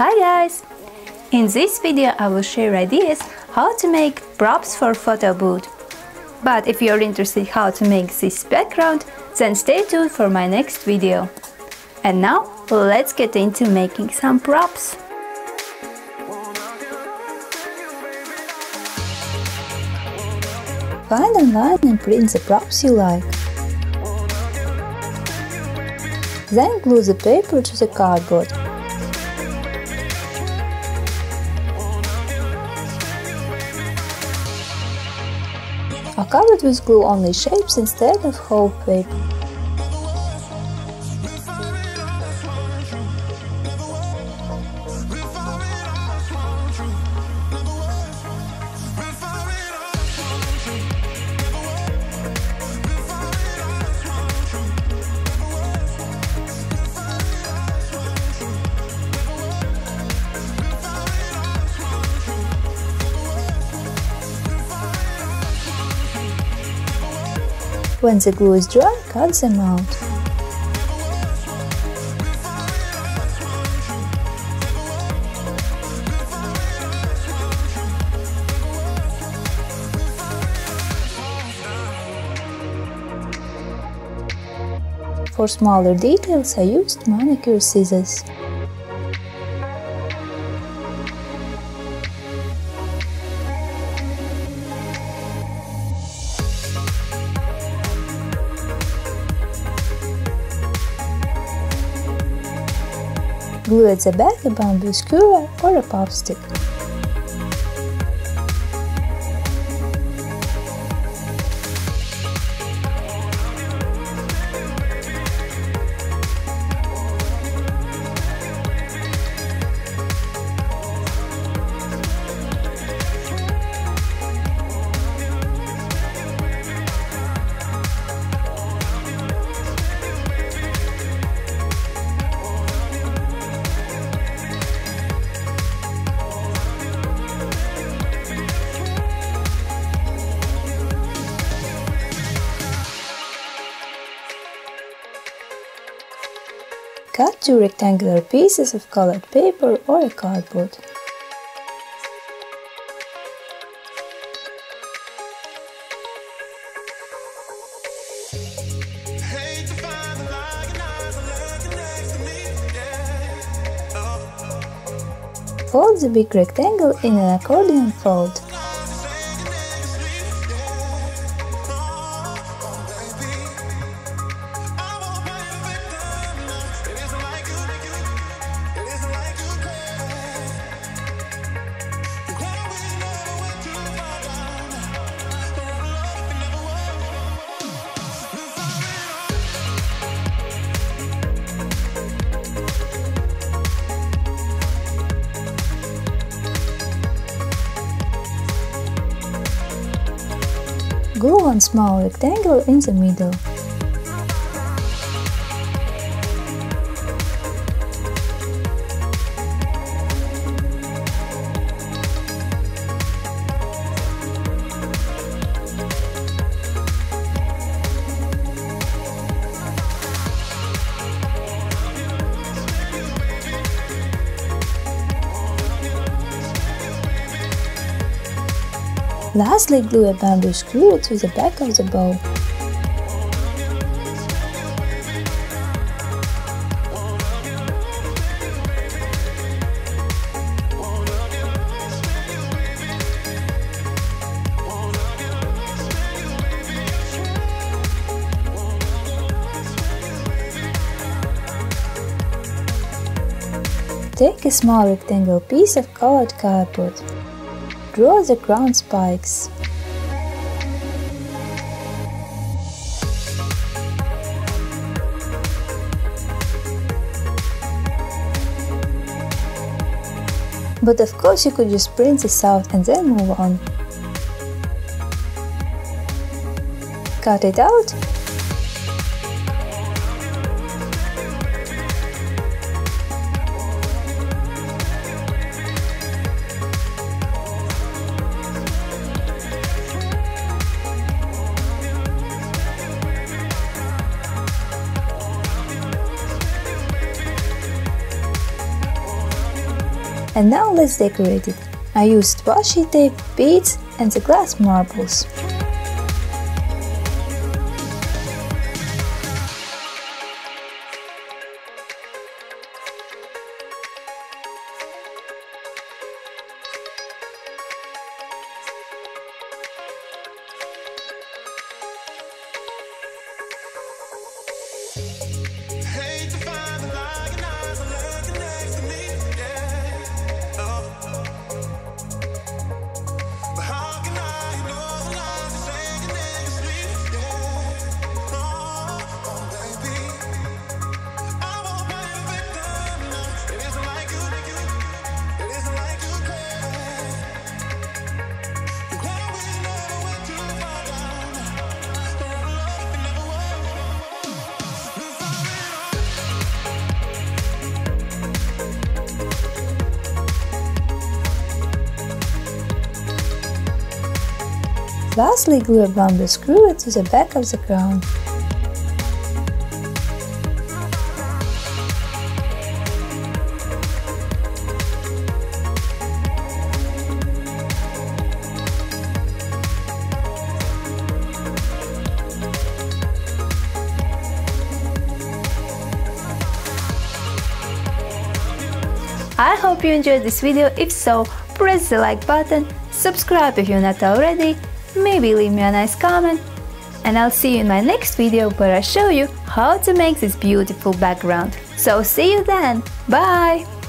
Hi guys! In this video I will share ideas how to make props for photo booth. But if you're interested how to make this background, then stay tuned for my next video. And now let's get into making some props. Find online and print the props you like. Then glue the paper to the cardboard. I covered with glue only shapes instead of whole paper. When the glue is dry, cut them out. For smaller details, I used manicure scissors. Glue at the back a bamboo skewer or a pop stick. Cut 2 rectangular pieces of colored paper or a cardboard. Fold the big rectangle in an accordion fold. Glue one small rectangle in the middle. Lastly, glue a bamboo skewer to the back of the bow. Take a small rectangular piece of colored cardboard. Draw the crown spikes. But of course you could just print this out and then move on. Cut it out. And now let's decorate it. I used washi tape, beads and the glass marbles. Lastly, glue a bamboo screw to the back of the crown. I hope you enjoyed this video. If so, press the like button, subscribe if you're not already, maybe leave me a nice comment, and I'll see you in my next video where I show you how to make this beautiful background. So see you then, bye!